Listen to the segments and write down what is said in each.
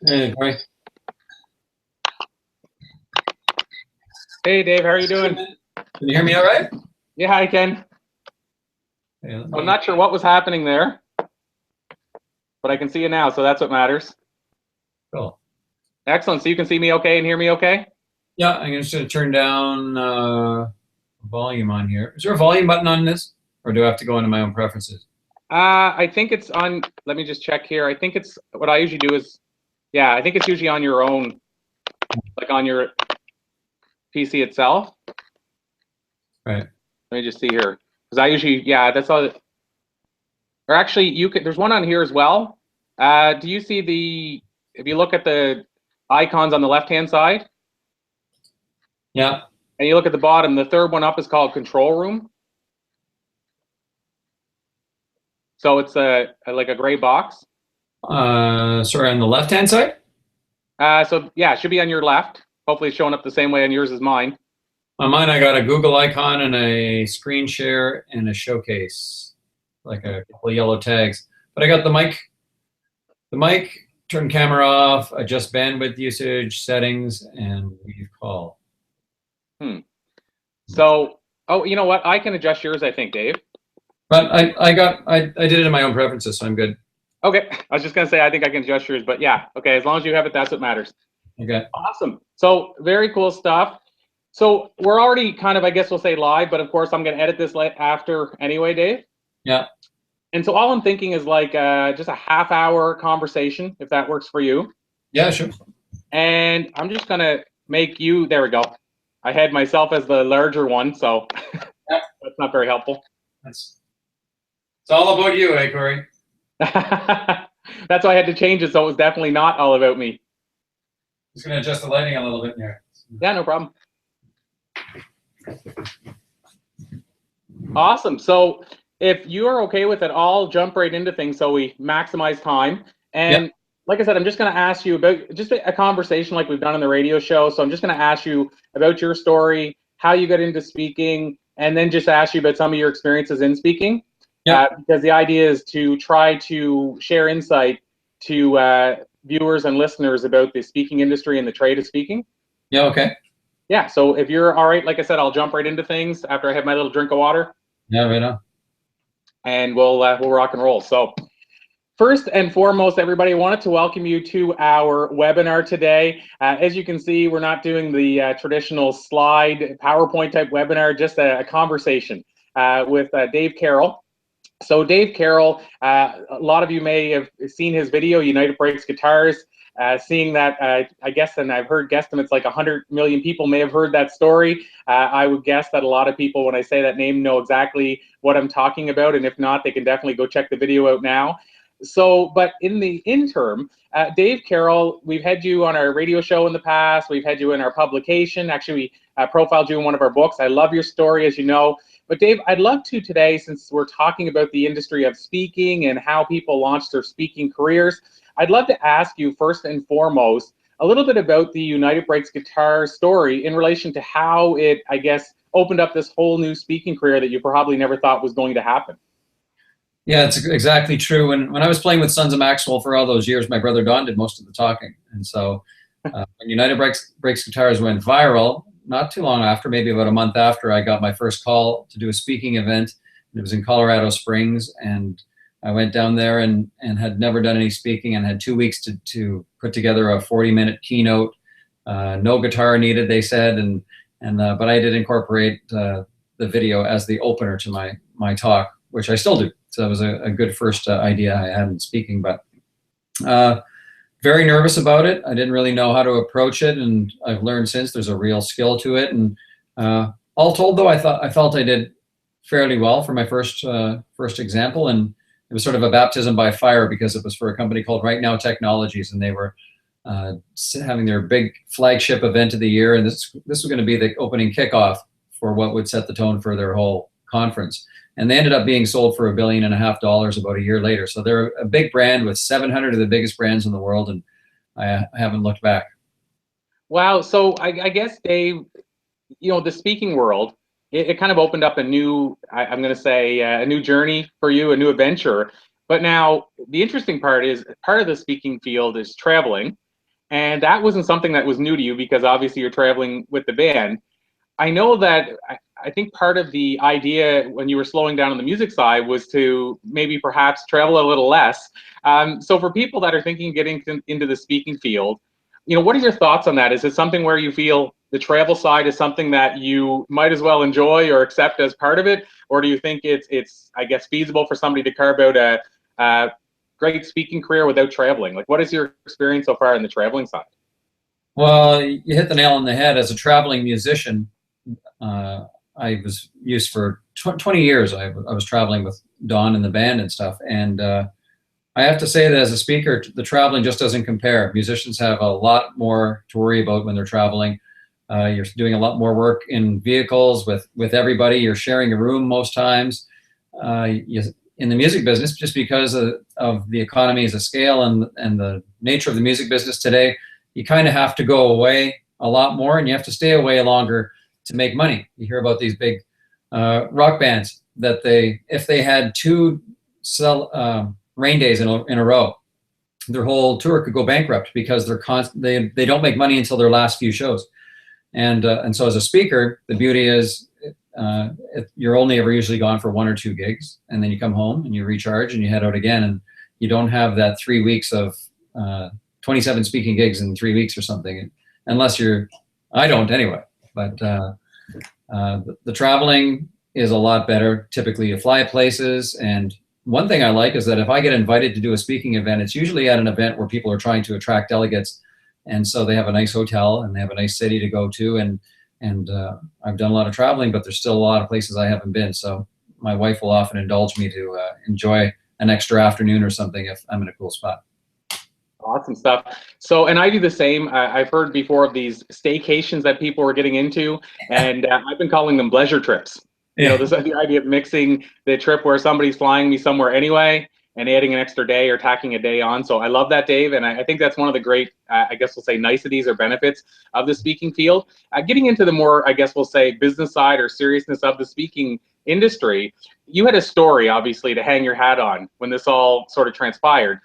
Hey, Corey. Hey, Dave, how are you doing? Can you hear me all right? Yeah, I can. Okay, I'm not sure what was happening there, but I can see you now, so that's what matters. Cool. Excellent. So you can see me okay and hear me okay? Yeah, I'm just going to turn down volume on here. Is there a volume button on this, or do I have to go into my own preferences? I think it's on. Let me just check here. I think it's what I usually do is, yeah, I think it's usually on your own, like on your PC itself. Right. Let me just see here, because I usually, yeah, that's all. Or actually, you could. There's one on here as well. Do you see the? If you look at the icons on the left-hand side, Yeah. and you look at the bottom, the third one up is called Control Room. So it's like a gray box. Sorry, on the left-hand side? So yeah, it should be on your left. Hopefully it's showing up the same way on yours as mine. On mine, I got a Google icon and a screen share and a showcase, like a couple of yellow tags. But I got the mic, turn camera off, adjust bandwidth usage, settings, and leave call. So, oh, you know what? I can adjust yours, I think, Dave. But I did it in my own preferences, so I'm good. Okay, I was just gonna say I think I can adjust yours, but yeah, okay, as long as you have it, that's what matters. Okay. Awesome. So very cool stuff. So we're already kind of, I guess we'll say live, but of course I'm gonna edit this after anyway, Dave. Yeah. And so all I'm thinking is like just a half-hour conversation, if that works for you. Yeah, sure. And I'm just gonna make you. There we go. I had myself as the larger one, so Yeah. that's not very helpful. It's all about you, eh, Corey? That's why I had to change it, so it was definitely not all about me. Just gonna adjust the lighting a little bit here. Yeah, no problem. Awesome. So if you are okay with it, I'll jump right into things so we maximize time. And Yep. like I said, I'm just going to ask you about just a conversation like we've done on the radio show. So I'm just going to ask you about your story, how you got into speaking, and then just ask you about some of your experiences in speaking. Yep. Because the idea is to try to share insight to viewers and listeners about the speaking industry and the trade of speaking. Yeah, okay. Yeah, so if you're all right, like I said, I'll jump right into things after I have my little drink of water. Yeah, right on. And we'll rock and roll. So first and foremost, everybody, I wanted to welcome you to our webinar today. As you can see, we're not doing the traditional slide PowerPoint type webinar, just a conversation with Dave Carroll. So Dave Carroll, a lot of you may have seen his video, United Breaks Guitars. Seeing that, I guess, and I've heard guesstimates like 100 million people may have heard that story. I would guess that a lot of people, when I say that name, know exactly what I'm talking about. And if not, they can definitely go check the video out now. So, but in the interim, Dave Carroll, we've had you on our radio show in the past. We've had you in our publication. Actually, we profiled you in one of our books. I love your story, as you know. But Dave, I'd love to today, since we're talking about the industry of speaking and how people launch their speaking careers, I'd love to ask you first and foremost a little bit about the United Breaks Guitar story in relation to how it, I guess, opened up this whole new speaking career that you probably never thought was going to happen. Yeah, it's exactly true. When I was playing with Sons of Maxwell for all those years, my brother Don did most of the talking. And so when United Breaks Guitars went viral, not too long after, maybe about a month after, I got my first call to do a speaking event. It was in Colorado Springs, and I went down there and had never done any speaking and had 2 weeks to put together a 40-minute keynote. No guitar needed, they said, but I did incorporate the video as the opener to my talk, which I still do. So that was a good first idea I had in speaking, but very nervous about it. I didn't really know how to approach it, and I've learned since there's a real skill to it. And all told, though, I felt I did fairly well for my first example, and it was sort of a baptism by fire because it was for a company called Right Now Technologies, and they were having their big flagship event of the year, and this was going to be the opening kickoff for what would set the tone for their whole conference. And they ended up being sold for $1.5 billion about a year later. So they're a big brand with 700 of the biggest brands in the world, and I haven't looked back. Wow. So I guess, Dave, the speaking world, it kind of opened up a new, I'm going to say, a new journey for you, a new adventure. But now the interesting part is part of the speaking field is traveling. And that wasn't something that was new to you because obviously you're traveling with the band. I know that I think part of the idea when you were slowing down on the music side was to maybe perhaps travel a little less. So for people that are thinking getting into the speaking field, what are your thoughts on that? Is it something where you feel the travel side is something that you might as well enjoy or accept as part of it, or do you think it's I guess feasible for somebody to carve out a great speaking career without traveling? Like, what is your experience so far in the traveling side? Well, you hit the nail on the head. As a traveling musician, I was used for 20 years. I was traveling with Don and the band and stuff. And I have to say that as a speaker, the traveling just doesn't compare. Musicians have a lot more to worry about when they're traveling. You're doing a lot more work in vehicles with everybody. You're sharing a room most times. In the music business, just because of the economies of scale and the nature of the music business today, you kind of have to go away a lot more, and you have to stay away longer to make money. You hear about these big rock bands that if they had two rain days in a row, their whole tour could go bankrupt because they don't make money until their last few shows. And so as a speaker, the beauty is you're only ever usually gone for 1 or 2 gigs, and then you come home and you recharge and you head out again, and you don't have that 3 weeks of 27 speaking gigs in 3 weeks or something, unless I don't anyway. But the traveling is a lot better. Typically you fly places, and one thing I like is that if I get invited to do a speaking event, it's usually at an event where people are trying to attract delegates, and so they have a nice hotel and they have a nice city to go to, and I've done a lot of traveling, but there's still a lot of places I haven't been. So my wife will often indulge me to enjoy an extra afternoon or something if I'm in a cool spot. Awesome stuff. So, and I do the same. I've heard before of these staycations that people are getting into, and I've been calling them pleasure trips. Yeah. This the idea of mixing the trip where somebody's flying me somewhere anyway and adding an extra day or tacking a day on. So I love that, Dave. And I think that's one of the great, I guess we'll say, niceties or benefits of the speaking field. Getting into the more, I guess we'll say, business side or seriousness of the speaking industry, you had a story, obviously, to hang your hat on when this all sort of transpired.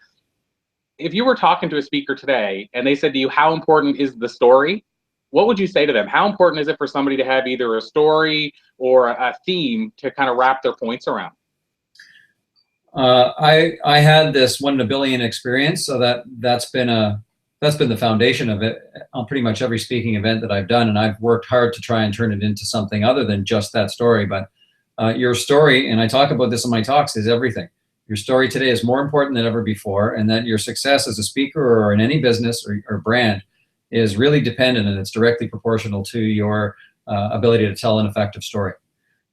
If you were talking to a speaker today and they said to you, how important is the story? What would you say to them? How important is it for somebody to have either a story or a theme to kind of wrap their points around? I had this 1 in a billion experience, so that's been the foundation of it on pretty much every speaking event that I've done, and I've worked hard to try and turn it into something other than just that story. But your story, and I talk about this in my talks, is everything. Your story today is more important than ever before, and that your success as a speaker or in any business or brand is really dependent, and it's directly proportional to your ability to tell an effective story.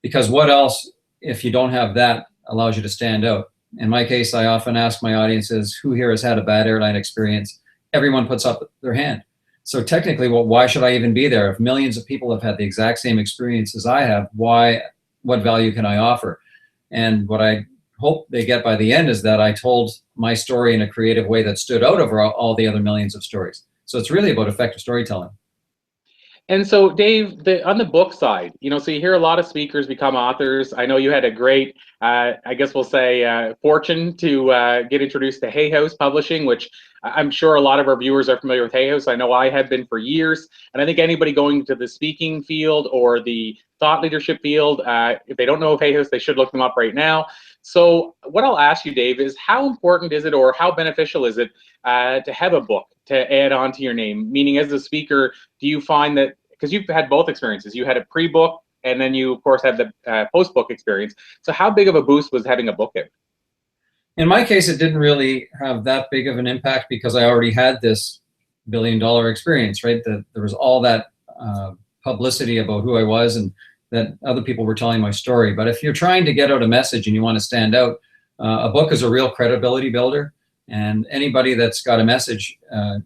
Because what else, if you don't have that, allows you to stand out? In my case, I often ask my audiences, who here has had a bad airline experience? Everyone puts up their hand. So technically, why should I even be there? If millions of people have had the exact same experience as I have, what value can I offer? And what I hope they get by the end is that I told my story in a creative way that stood out over all the other millions of stories. So it's really about effective storytelling. And so, Dave, on the book side, so you hear a lot of speakers become authors. I know you had a great, I guess we'll say, fortune to get introduced to Hay House Publishing, which I'm sure a lot of our viewers are familiar with Hay House. I know I have been for years. And I think anybody going to the speaking field or the thought leadership field, if they don't know of Hay House, they should look them up right now. So what I'll ask you, Dave, is how important is it or how beneficial is it to have a book to add on to your name? Meaning, as a speaker, do you find that, because you've had both experiences, you had a pre-book and then you, of course, had the post-book experience. So how big of a boost was having a book in? In my case, it didn't really have that big of an impact because I already had this billion-dollar experience, right? There was all that publicity about who I was and that other people were telling my story. But if you're trying to get out a message and you want to stand out, a book is a real credibility builder. And anybody that's got a message,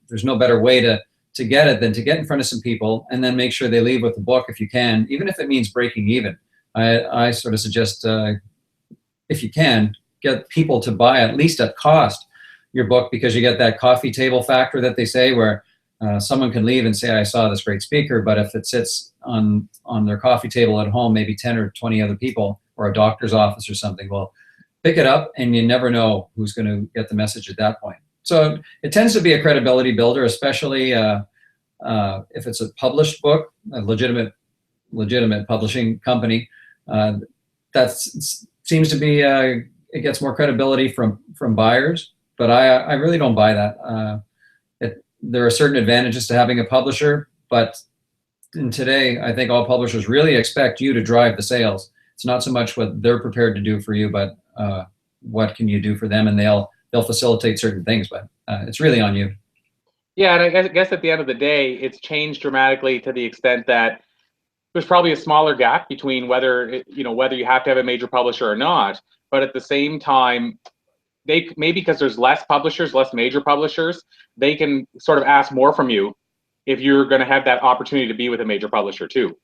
there's no better way to get it than to get in front of some people and then make sure they leave with the book if you can, even if it means breaking even. I sort of suggest, if you can, get people to buy, at least at cost, your book, because you get that coffee table factor that they say where someone can leave and say, I saw this great speaker, but if it sits on their coffee table at home, maybe 10 or 20 other people or a doctor's office or something, well, pick it up and you never know who's going to get the message at that point. So it tends to be a credibility builder, especially if it's a published book, a legitimate publishing company. That seems to be it gets more credibility from buyers. But I really don't buy that. There are certain advantages to having a publisher, but in today, I think all publishers really expect you to drive the sales. It's not so much what they're prepared to do for you, but what can you do for them, and they'll facilitate certain things. But it's really on you. Yeah, and I guess at the end of the day, it's changed dramatically to the extent that there's probably a smaller gap between whether whether you have to have a major publisher or not. But at the same time, they maybe because there's less publishers, less major publishers, they can sort of ask more from you if you're going to have that opportunity to be with a major publisher too.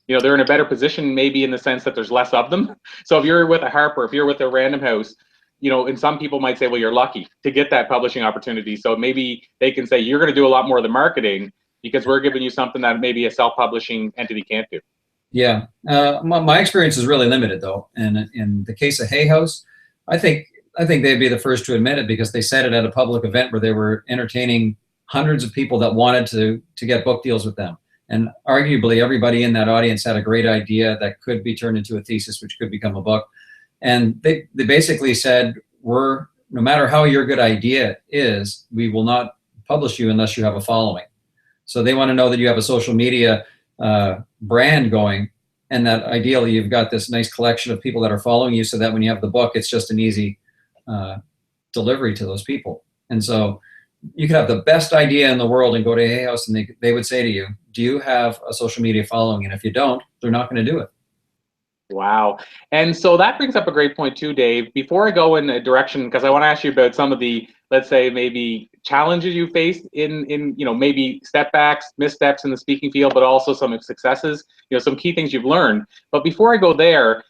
They're in a better position maybe in the sense that there's less of them. So if you're with a Harper, if you're with a Random House, and some people might say, well, you're lucky to get that publishing opportunity. So maybe they can say, you're going to do a lot more of the marketing because we're giving you something that maybe a self-publishing entity can't do. Yeah. My experience is really limited, though. And in the case of Hay House, I think they'd be the first to admit it, because they said it at a public event where they were entertaining hundreds of people that wanted to get book deals with them. And arguably everybody in that audience had a great idea that could be turned into a thesis, which could become a book. And they basically said, no matter how your good idea is, we will not publish you unless you have a following. So they want to know that you have a social media brand going, and that ideally you've got this nice collection of people that are following you, so that when you have the book, it's just an easy delivery to those people. And so you could have the best idea in the world and go to Hay House, and they would say to you, do you have a social media following? And if you don't, they're not going to do it. Wow. And so that brings up a great point too, Dave. Before I go in a direction, because I want to ask you about some of the, let's say, maybe challenges you faced in maybe setbacks, missteps in the speaking field, but also some successes, some key things you've learned. But before I go there,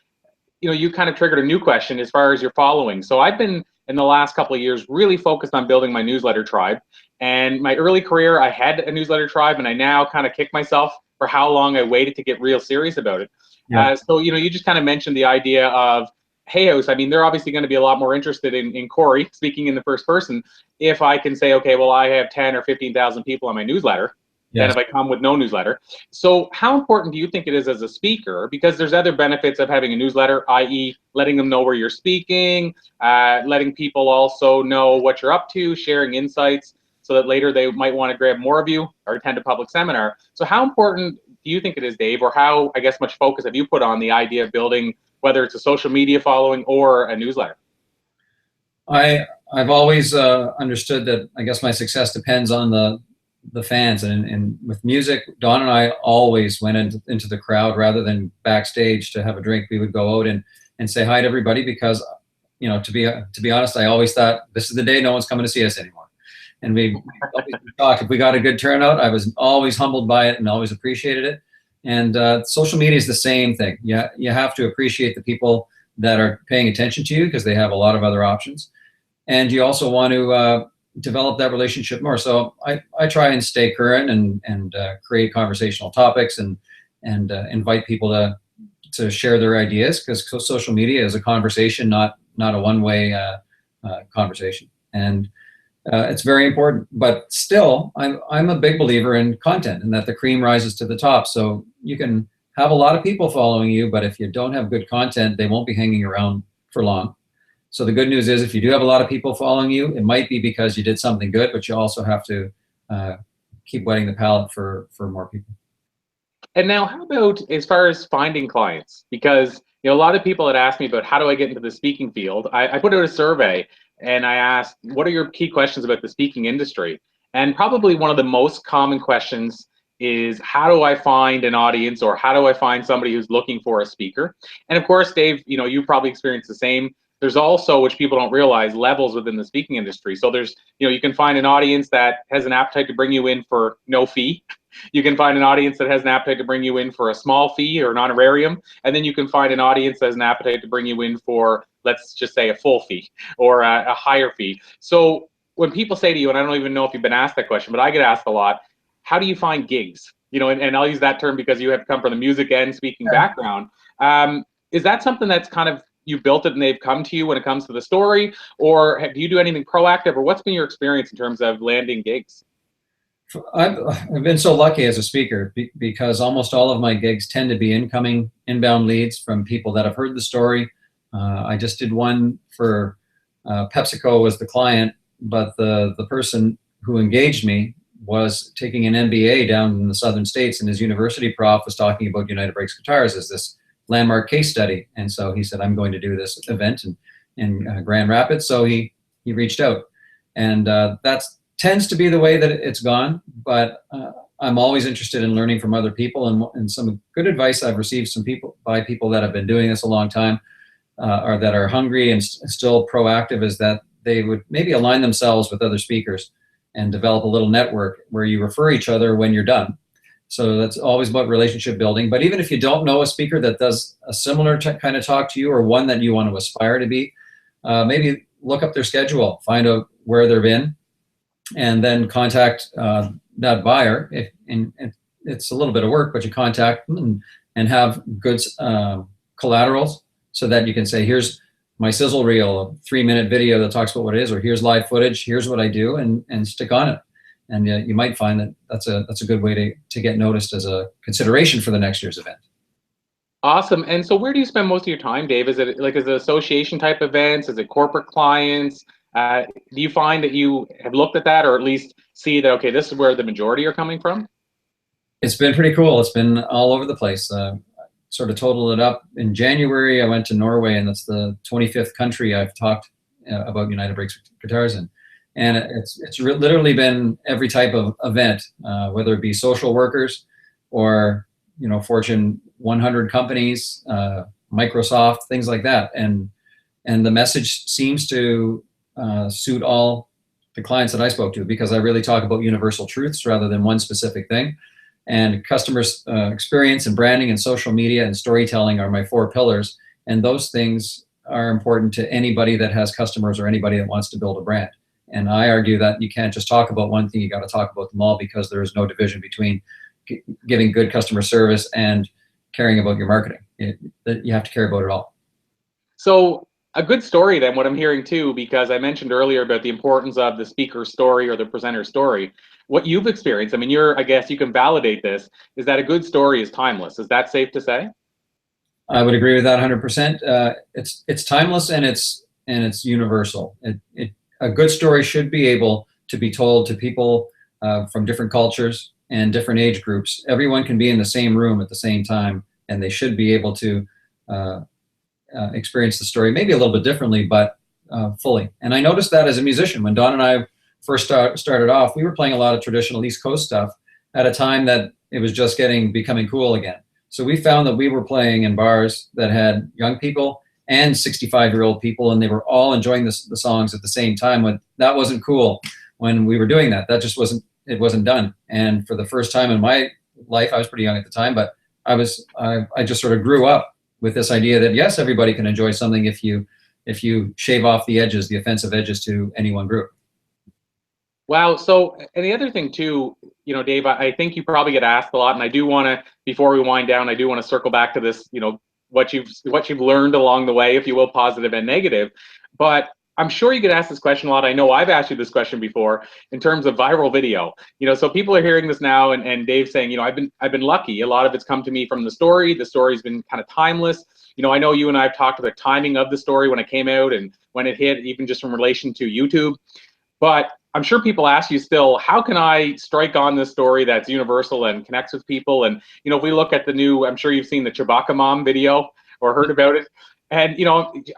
you kind of triggered a new question as far as your following. So I've been, in the last couple of years, really focused on building my newsletter tribe. And my early career, I had a newsletter tribe, and I now kind of kick myself for how long I waited to get real serious about it. Yeah. So, you just kind of mentioned the idea of Hay House. I mean, they're obviously going to be a lot more interested in Corey speaking in the first person if I can say, okay, well, I have 10 or 15,000 people on my newsletter. Yes. Than if I come with no newsletter. So how important do you think it is as a speaker? Because there's other benefits of having a newsletter, i.e. letting them know where you're speaking, letting people also know what you're up to, sharing insights so that later they might want to grab more of you or attend a public seminar. So how important do you think it is, Dave, or how, I guess, much focus have you put on the idea of building, whether it's a social media following or a newsletter? I've always understood that, I guess, my success depends on the fans, and with music, Don and I always went into the crowd rather than backstage to have a drink. We would go out and say hi to everybody, because to be honest, I always thought this is the day no one's coming to see us anymore. And we always talk, if we got a good turnout, I was always humbled by it and always appreciated it. And social media is the same thing. You have to appreciate the people that are paying attention to you, because they have a lot of other options, and you also want to develop that relationship more. So I try and stay current and create conversational topics and invite people to share their ideas, because social media is a conversation, not a one-way conversation. And it's very important. But still, I'm a big believer in content, and that the cream rises to the top. So you can have a lot of people following you, but if you don't have good content, they won't be hanging around for long. So the good news is, if you do have a lot of people following you, it might be because you did something good, but you also have to keep wetting the palate for more people. And now, how about as far as finding clients? Because a lot of people had asked me about how do I get into the speaking field. I put out a survey and I asked, what are your key questions about the speaking industry? And probably one of the most common questions is, how do I find an audience, or how do I find somebody who's looking for a speaker? And of course, Dave, you probably experienced the same. There's also, which people don't realize, levels within the speaking industry. So there's, you can find an audience that has an appetite to bring you in for no fee. You can find an audience that has an appetite to bring you in for a small fee or an honorarium. And then you can find an audience that has an appetite to bring you in for, let's just say, a full fee or a higher fee. So when people say to you, and I don't even know if you've been asked that question, but I get asked a lot, how do you find gigs? And I'll use that term because you have come from the music and speaking background. Is that something that's kind of you've built it and they've come to you when it comes to the story, or do you do anything proactive, or what's been your experience in terms of landing gigs? I've been so lucky as a speaker because almost all of my gigs tend to be inbound leads from people that have heard the story. I just did one for PepsiCo was the client, but the person who engaged me was taking an MBA down in the southern states, and his university prof was talking about United Breaks Guitars as this landmark case study. And so he said, I'm going to do this event in Grand Rapids. So he reached out, and that's tends to be the way that it's gone, but I'm always interested in learning from other people, and some good advice I've received by people that have been doing this a long time, or that are hungry and still proactive, is that they would maybe align themselves with other speakers and develop a little network where you refer each other when you're done. So that's always about relationship building. But even if you don't know a speaker that does a similar kind of talk to you, or one that you want to aspire to be, maybe look up their schedule, find out where they've been, and then contact that buyer. And it's a little bit of work, but you contact them and have good collaterals so that you can say, here's my sizzle reel, a 3-minute video that talks about what it is, or here's live footage, here's what I do, and stick on it. And you might find that that's a good way to get noticed as a consideration for the next year's event. Awesome. And so where do you spend most of your time, Dave? Is it association type events? Is it corporate clients? Do you find that you have looked at that, or at least see that, okay, this is where the majority are coming from? It's been pretty cool. It's been all over the place. Sort of totaled it up. In January, I went to Norway, and that's the 25th country I've talked about United Breaks Guitars in. And it's literally been every type of event, whether it be social workers or, Fortune 100 companies, Microsoft, things like that. And the message seems to suit all the clients that I spoke to, because I really talk about universal truths rather than one specific thing. And customers experience and branding and social media and storytelling are my 4 pillars. And those things are important to anybody that has customers or anybody that wants to build a brand. And I argue that you can't just talk about one thing, you got to talk about them all, because there is no division between giving good customer service and caring about your marketing. You have to care about it all. So a good story then, what I'm hearing too, because I mentioned earlier about the importance of the speaker's story or the presenter's story. What you've experienced, I mean, I guess you can validate this, is that a good story is timeless. Is that safe to say? I would agree with that 100%. It's timeless, and it's universal. A good story should be able to be told to people from different cultures and different age groups. Everyone can be in the same room at the same time, and they should be able to experience the story maybe a little bit differently, but fully. And I noticed that as a musician, when Don and I first started off, we were playing a lot of traditional East Coast stuff at a time that it was just becoming cool again. So we found that we were playing in bars that had young people and 65-year-old people, and they were all enjoying the songs at the same time. When that wasn't cool when we were doing that. That just wasn't done. And for the first time in my life, I was pretty young at the time, but I just sort of grew up with this idea that yes, everybody can enjoy something if you shave off the edges, the offensive edges to any one group. Wow. So, and the other thing too, Dave, I think you probably get asked a lot, and I do want to, before we wind down, I do want to circle back to this, what you've learned along the way, if you will, positive and negative. But I'm sure you get asked this question a lot. I know I've asked you this question before in terms of viral video. So people are hearing this now, and Dave's saying, I've been lucky. A lot of it's come to me from the story. The story's been kind of timeless. I know you and I have talked about the timing of the story when it came out and when it hit, even just in relation to YouTube. But I'm sure people ask you still, how can I strike on this story that's universal and connects with people? And, if we look at the new, I'm sure you've seen the Chewbacca Mom video or heard about it. And,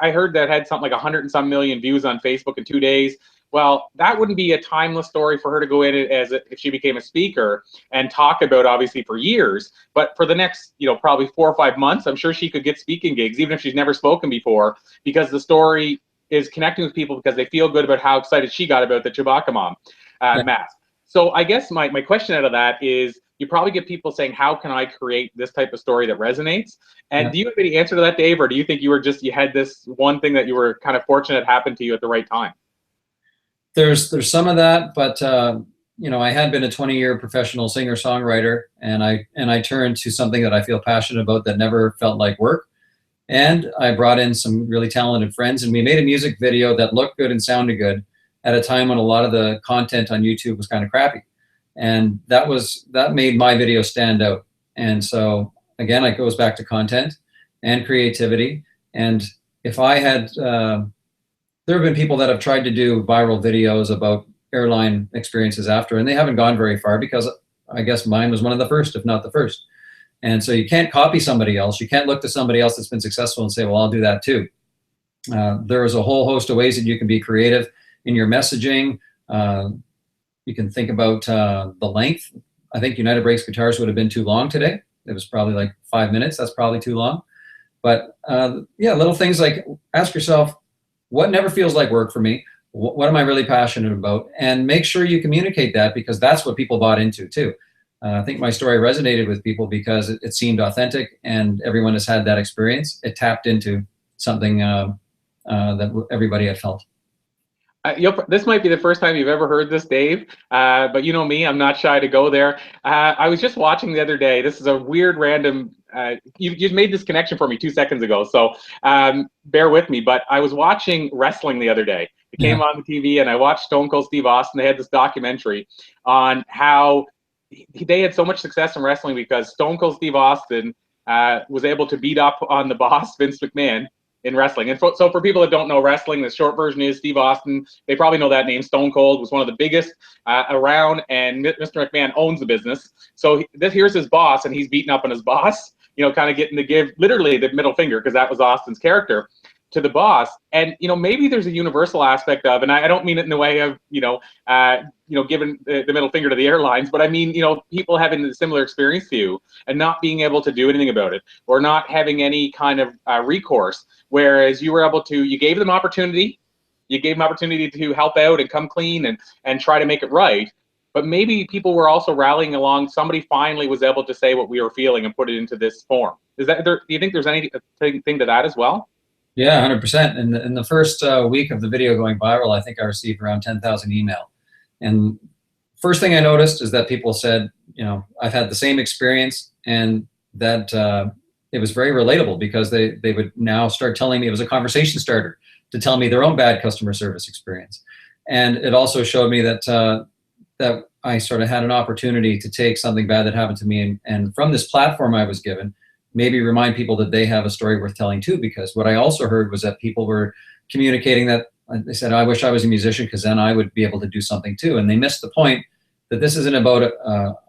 I heard that had something like 100 and some million views on Facebook in 2 days. Well, that wouldn't be a timeless story for her to go in if she became a speaker and talk about, obviously, for years. But for the next, probably 4 or 5 months, I'm sure she could get speaking gigs, even if she's never spoken before, because the story is connecting with people because they feel good about how excited she got about the Chewbacca Mom mask. So I guess my question out of that is, you probably get people saying, how can I create this type of story that resonates? And do you have any answer to that, Dave? Or do you think you had this one thing that you were kind of fortunate happened to you at the right time? There's some of that, but I had been a 20-year professional singer-songwriter, and I turned to something that I feel passionate about that never felt like work. And I brought in some really talented friends, and we made a music video that looked good and sounded good at a time when a lot of the content on YouTube was kind of crappy. And that made my video stand out. And so again, it goes back to content and creativity. And if I had, there have been people that have tried to do viral videos about airline experiences after, and they haven't gone very far because I guess mine was one of the first, if not the first. And so you can't copy somebody else. You can't look to somebody else that's been successful and say, well, I'll do that too. There is a whole host of ways that you can be creative in your messaging. You can think about the length. I think United Breaks Guitars would have been too long today. It was probably like 5 minutes. That's probably too long. But yeah, little things like ask yourself, what never feels like work for me? What am I really passionate about? And make sure you communicate that, because that's what people bought into too. I think my story resonated with people because it seemed authentic, and everyone has had that experience. It tapped into something that everybody had felt. This might be the first time you've ever heard this, Dave, but you know me, I'm not shy to go there. I was just watching the other day. This is a weird, random, you made this connection for me 2 seconds ago, so bear with me, but I was watching wrestling the other day. It came on the TV, and I watched Stone Cold Steve Austin. They had this documentary on how they had so much success in wrestling because Stone Cold Steve Austin was able to beat up on the boss, Vince McMahon, in wrestling. And so for people that don't know wrestling, the short version is Steve Austin. They probably know that name. Stone Cold was one of the biggest around, and Mr. McMahon owns the business. So here's his boss, and he's beating up on his boss, you know, kind of getting to give literally the middle finger, because that was Austin's character, to the boss. And you know, maybe there's a universal aspect of, and I don't mean it in the way of giving the middle finger to the airlines, but I mean, you know, people having a similar experience to you and not being able to do anything about it, or not having any kind of recourse, whereas you were able to, you gave them opportunity, to help out and come clean and try to make it right. But maybe people were also rallying along. Somebody finally was able to say what we were feeling and put it into this form. Do you think there's anything to that as well? Yeah, 100%. In the first week of the video going viral, I think I received around 10,000 email. And first thing I noticed is that people said, you know, I've had the same experience, and that it was very relatable, because they would now start telling me, it was a conversation starter to tell me their own bad customer service experience. And it also showed me that that I sort of had an opportunity to take something bad that happened to me, and from this platform I was given, maybe remind people that they have a story worth telling too. Because what I also heard was that people were communicating that they said, I wish I was a musician, because then I would be able to do something too. And they missed the point that this isn't about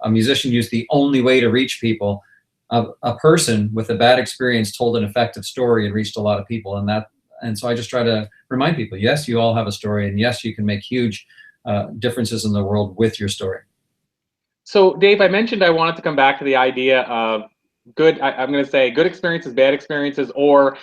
a musician use the only way to reach people. A person with a bad experience told an effective story and reached a lot of people. And so I just try to remind people, yes, you all have a story, and yes, you can make huge differences in the world with your story. So Dave, I mentioned I wanted to come back to the idea of I'm going to say good experiences, bad experiences, or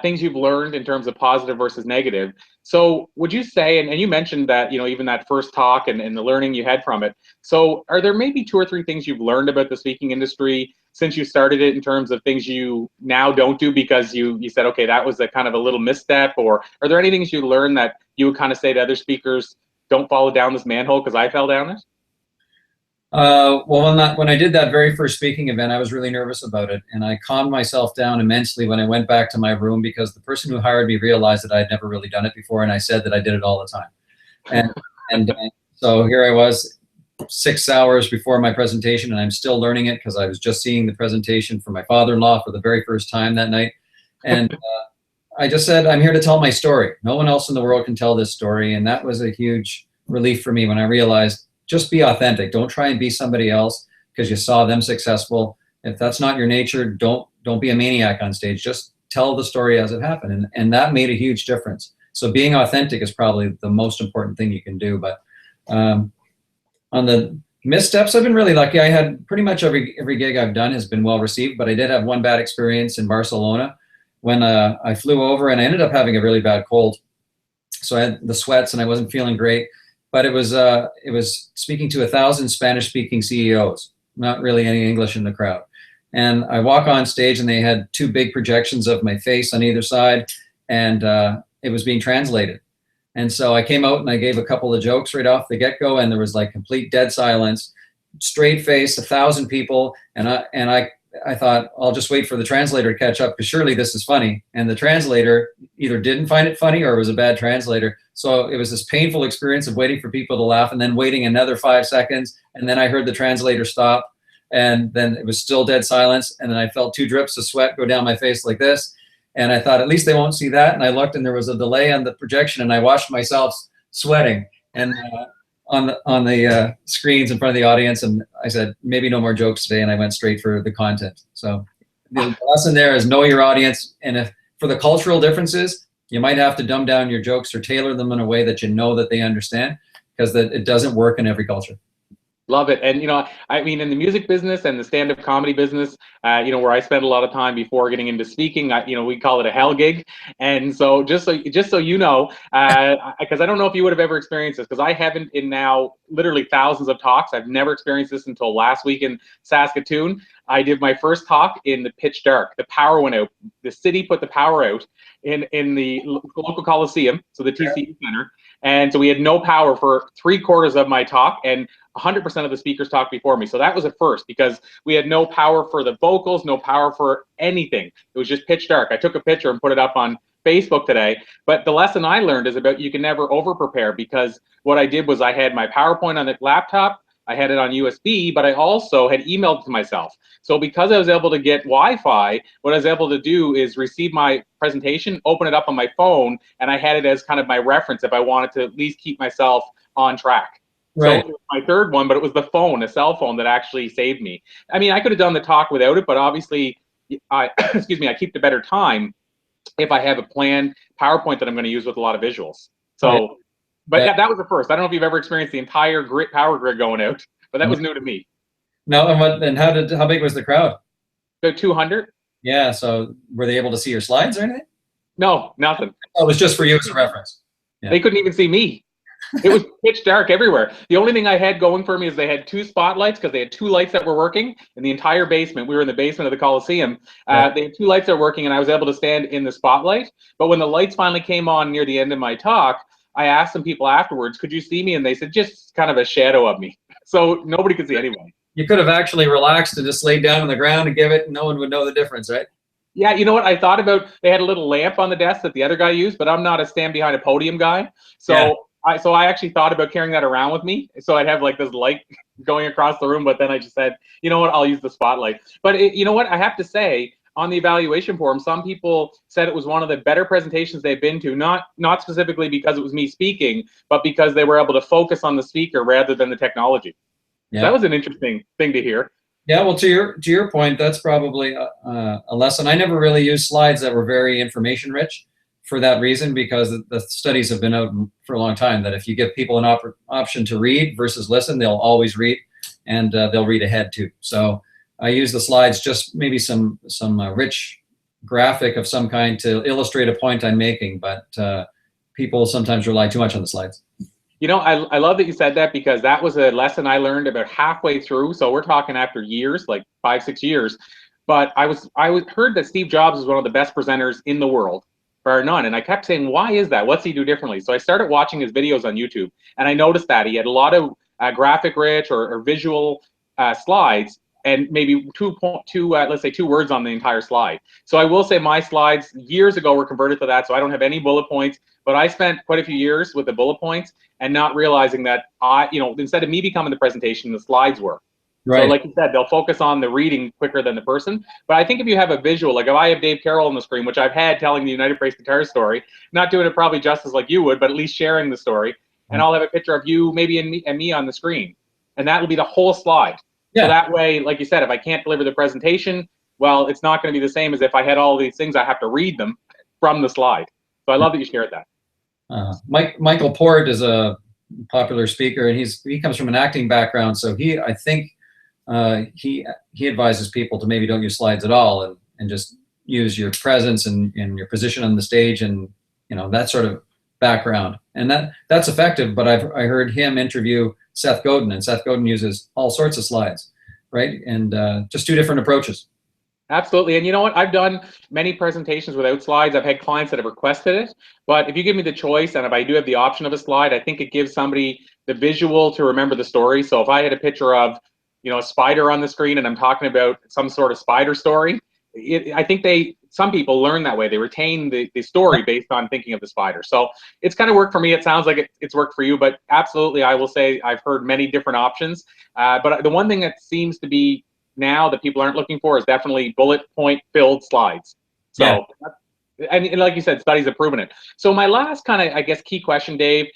things you've learned in terms of positive versus negative. So would you say, and you mentioned that, you know, even that first talk and the learning you had from it. So are there maybe 2 or 3 things you've learned about the speaking industry since you started it, in terms of things you now don't do because you said, okay, that was a kind of a little misstep? Or are there any things you learned that you would kind of say to other speakers, don't follow down this manhole because I fell down it? Well, when I did that very first speaking event, I was really nervous about it, and I calmed myself down immensely when I went back to my room, because the person who hired me realized that I had never really done it before, and I said that I did it all the time. And so here I was 6 hours before my presentation, and I'm still learning it, because I was just seeing the presentation for my father-in-law for the very first time that night. And I just said, I'm here to tell my story. No one else in the world can tell this story. And that was a huge relief for me when I realized, just be authentic. Don't try and be somebody else because you saw them successful. If that's not your nature, don't be a maniac on stage. Just tell the story as it happened. And that made a huge difference. So being authentic is probably the most important thing you can do. But on the missteps, I've been really lucky. I had pretty much every gig I've done has been well received, but I did have one bad experience in Barcelona when I flew over, and I ended up having a really bad cold. So I had the sweats and I wasn't feeling great. But it was speaking to 1,000 Spanish-speaking CEOs, not really any English in the crowd. And I walk on stage, and they had 2 big projections of my face on either side, and it was being translated. And so I came out and I gave a couple of jokes right off the get-go, and there was like complete dead silence, straight face, 1,000 people, and I thought I'll just wait for the translator to catch up because surely this is funny. And the translator either didn't find it funny or was a bad translator. So it was this painful experience of waiting for people to laugh and then waiting another 5 seconds. And then I heard the translator stop, and then it was still dead silence. And then I felt 2 drips of sweat go down my face like this. And I thought, at least they won't see that. And I looked, and there was a delay on the projection, and I watched myself sweating and on the screens in front of the audience. And I said, maybe no more jokes today. And I went straight for the content. So the lesson there is know your audience. And if for the cultural differences, you might have to dumb down your jokes or tailor them in a way that you know that they understand, because that it doesn't work in every culture. Love it. And, I mean, in the music business and the stand-up comedy business, where I spent a lot of time before getting into speaking, we call it a hell gig. And so just so you know, because I don't know if you would have ever experienced this, because I haven't in now literally thousands of talks. I've never experienced this until last week in Saskatoon. I did my first talk in the pitch dark. The power went out. The city put the power out in the local Coliseum, so the TCU Center. And so we had no power for 3/4 of my talk, and 100% of the speakers talked before me. So that was a first, because we had no power for the vocals, no power for anything. It was just pitch dark. I took a picture and put it up on Facebook today. But the lesson I learned is about you can never over prepare, because what I did was I had my PowerPoint on the laptop, I had it on USB, but I also had emailed it to myself. So because I was able to get Wi-Fi, what I was able to do is receive my presentation, open it up on my phone, and I had it as kind of my reference if I wanted to at least keep myself on track. Right. So it was my third one, but it was the phone, a cell phone, that actually saved me. I mean, I could have done the talk without it, but obviously, I keep the better time if I have a planned PowerPoint that I'm going to use with a lot of visuals. So. Right. But yeah, that was the first. I don't know if you've ever experienced the entire power grid going out, but that was new to me. No, and how big was the crowd? About 200. Yeah, so were they able to see your slides or anything? No, nothing. Oh, it was just for you as a reference. Yeah. They couldn't even see me. It was pitch dark everywhere. The only thing I had going for me is they had 2 spotlights, because they had 2 lights that were working in the entire basement. We were in the basement of the Coliseum. Right. They had 2 lights that were working, and I was able to stand in the spotlight. But when the lights finally came on near the end of my talk, I asked some people afterwards, could you see me? And they said, just kind of a shadow of me. So nobody could see anyone. You could have actually relaxed and just laid down on the ground and give it, and no one would know the difference, right? Yeah, you know what? I thought about, they had a little lamp on the desk that the other guy used, but I'm not a stand behind a podium guy. So yeah. I actually thought about carrying that around with me. So I'd have like this light going across the room, but then I just said, you know what? I'll use the spotlight. But you know what? I have to say, on the evaluation forum, some people said it was one of the better presentations they've been to, not specifically because it was me speaking, but because they were able to focus on the speaker rather than the technology. Yeah. So that was an interesting thing to hear. Yeah, well, to your point, that's probably a lesson. I never really used slides that were very information rich for that reason, because the studies have been out for a long time that if you give people an option to read versus listen, they'll always read, and they'll read ahead too. So I use the slides, just maybe some rich graphic of some kind to illustrate a point I'm making, but people sometimes rely too much on the slides. You know, I love that you said that, because that was a lesson I learned about halfway through. So we're talking after years, like 5-6 years. But I heard that Steve Jobs is one of the best presenters in the world, bar none. And I kept saying, why is that? What's he do differently? So I started watching his videos on YouTube, and I noticed that he had a lot of graphic rich or visual slides, and maybe let's say 2 words on the entire slide. So I will say my slides years ago were converted to that, so I don't have any bullet points, but I spent quite a few years with the bullet points and not realizing that instead of me becoming the presentation, the slides were. Right. So like you said, they'll focus on the reading quicker than the person. But I think if you have a visual, like if I have Dave Carroll on the screen, which I've had telling the United Breaks Guitar story, not doing it probably justice like you would, but at least sharing the story, and I'll have a picture of you, maybe and me on the screen, and that will be the whole slide. Yeah. So that way, like you said, if I can't deliver the presentation, well, it's not going to be the same as if I had all these things, I have to read them from the slide. So I love that you shared that. Michael Port is a popular speaker, and he comes from an acting background. So I think he advises people to maybe don't use slides at all, and just use your presence and your position on the stage, and that sort of background. And that's effective. But I heard him interview Seth Godin, and Seth Godin uses all sorts of slides, right? And just 2 different approaches. Absolutely. And you know what? I've done many presentations without slides. I've had clients that have requested it. But if you give me the choice, and if I do have the option of a slide, I think it gives somebody the visual to remember the story. So if I had a picture of, a spider on the screen and I'm talking about some sort of spider story, I think some people learn that way. They retain the story based on thinking of the spider. So it's kind of worked for me. It sounds like it's worked for you, but absolutely, I will say I've heard many different options. But the one thing that seems to be now that people aren't looking for is definitely bullet point filled slides. Yeah. So, and like you said, studies have proven it. So my last kind of, I guess, key question, Dave,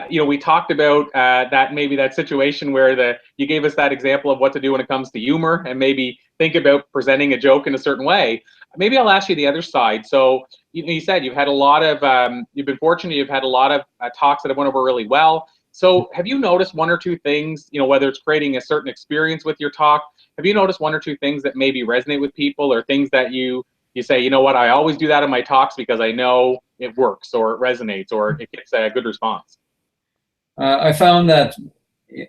we talked about that situation where you gave us that example of what to do when it comes to humor and maybe think about presenting a joke in a certain way. Maybe I'll ask you the other side. So you said you've had a lot of, you've been fortunate, you've had a lot of talks that have went over really well. So have you noticed one or two things, whether it's creating a certain experience with your talk, have you noticed one or two things that maybe resonate with people, or things that you say, you know what, I always do that in my talks because I know it works or it resonates or it gets a good response? I found that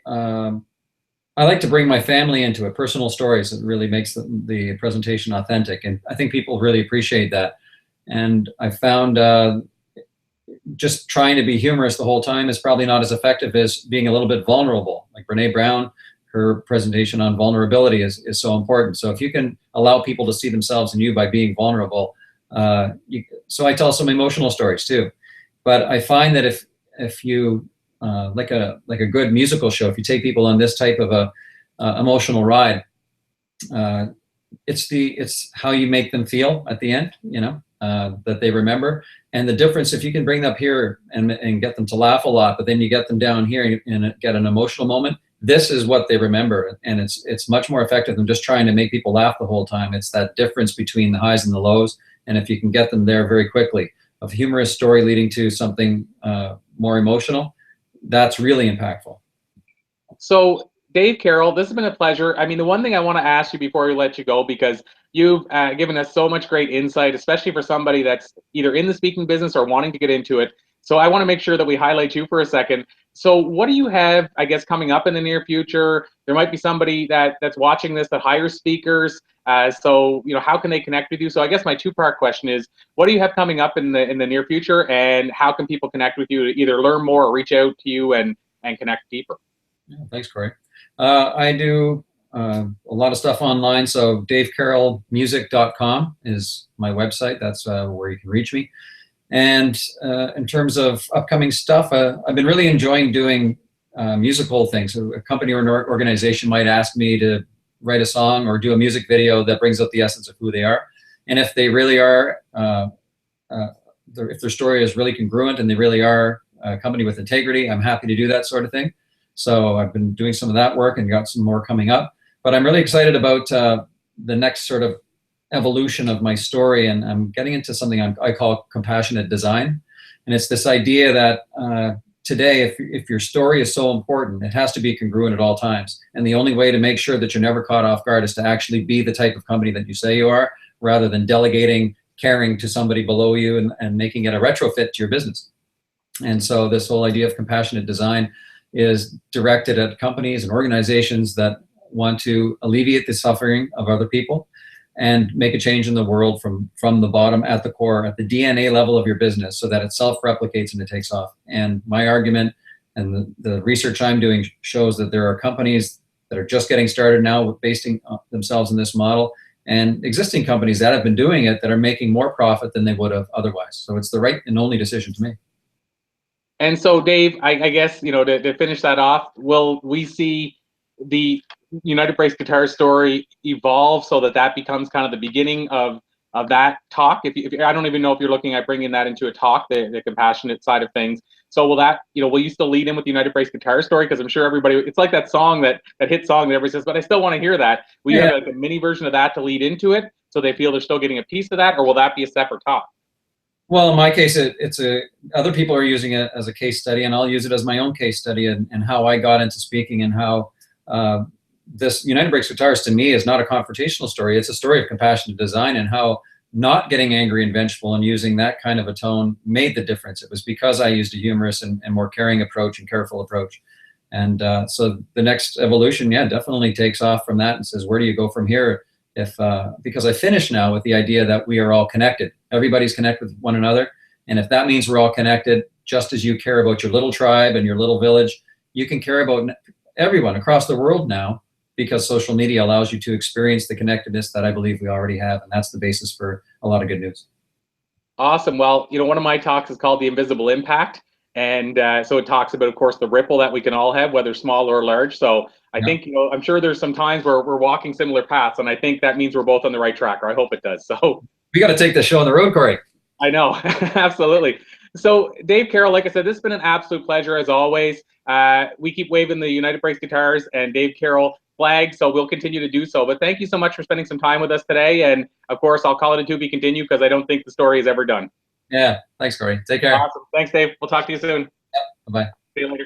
I like to bring my family into it, personal stories. It really makes the presentation authentic. And I think people really appreciate that. And I found just trying to be humorous the whole time is probably not as effective as being a little bit vulnerable. Like Brene Brown, her presentation on vulnerability is so important. So if you can allow people to see themselves in you by being vulnerable, so I tell some emotional stories too. But I find that if you like a good musical show, if you take people on this type of a emotional ride, it's how you make them feel at the end, that they remember. And the difference, if you can bring them up here and get them to laugh a lot, but then you get them down here and get an emotional moment, this is what they remember. And it's much more effective than just trying to make people laugh the whole time. It's that difference between the highs and the lows. And if you can get them there very quickly, a humorous story leading to something more emotional, that's really impactful. So Dave Carroll, this has been a pleasure. I mean, the one thing I want to ask you before we let you go, because you've given us so much great insight, especially for somebody that's either in the speaking business or wanting to get into it. So I want to make sure that we highlight you for a second. So what do you have, I guess, coming up in the near future? There might be somebody that's watching this that hires speakers. So how can they connect with you? So I guess my two-part question is, what do you have coming up in the near future, and how can people connect with you to either learn more or reach out to you and connect deeper? Yeah, thanks, Corey. I do a lot of stuff online. So davecarrollmusic.com is my website. That's where you can reach me. And in terms of upcoming stuff, I've been really enjoying doing musical things. So a company or an organization might ask me to write a song or do a music video that brings out the essence of who they are. And if they really are, if their story is really congruent and they really are a company with integrity, I'm happy to do that sort of thing. So I've been doing some of that work and got some more coming up. But I'm really excited about the next sort of evolution of my story, and I'm getting into something I call compassionate design. And it's this idea that today, if your story is so important, it has to be congruent at all times. And the only way to make sure that you're never caught off guard is to actually be the type of company that you say you are, rather than delegating caring to somebody below you and making it a retrofit to your business. And so this whole idea of compassionate design is directed at companies and organizations that want to alleviate the suffering of other people and make a change in the world from the bottom, at the core, at the DNA level of your business, so that it self-replicates and it takes off. And my argument and the research I'm doing shows that there are companies that are just getting started now with basing themselves in this model, and existing companies that have been doing it that are making more profit than they would have otherwise. So it's the right and only decision to make. And so, Dave, I guess, to finish that off, will we see the United Breaks Guitar story evolve so that becomes kind of the beginning of that talk? If I don't even know if you're looking at bringing that into a talk, the compassionate side of things. So will that, will you still lead in with the United Breaks Guitar story? Because I'm sure everybody, it's like that song, that hit song that everybody says, but I still want to hear that. Will you have like a mini version of that to lead into it, so they feel they're still getting a piece of that, or will that be a separate talk? Well, in my case, other people are using it as a case study, and I'll use it as my own case study, and how I got into speaking, and how this United Breaks Guitars to me is not a confrontational story. It's a story of compassionate design, and how not getting angry and vengeful and using that kind of a tone made the difference. It was because I used a humorous and more caring approach and careful approach. And so the next evolution, definitely takes off from that and says, where do you go from here? Because I finish now with the idea that we are all connected. Everybody's connected with one another. And if that means we're all connected, just as you care about your little tribe and your little village, you can care about everyone across the world now because social media allows you to experience the connectedness that I believe we already have, and that's the basis for a lot of good news. Awesome. Well, one of my talks is called The Invisible Impact. And so it talks about, of course, the ripple that we can all have, whether small or large. So I think, I'm sure there's some times where we're walking similar paths, and I think that means we're both on the right track, or I hope it does. So we got to take the show on the road, Corey. I know. Absolutely. So Dave Carroll, like I said, this has been an absolute pleasure as always. We keep waving the United Breaks Guitars and Dave Carroll flag, so we'll continue to do so. But thank you so much for spending some time with us today. And of course, I'll call it a to be continue, because I don't think the story is ever done. Yeah. Thanks, Corey. Take care. Awesome. Thanks, Dave. We'll talk to you soon. Bye-bye. See you later.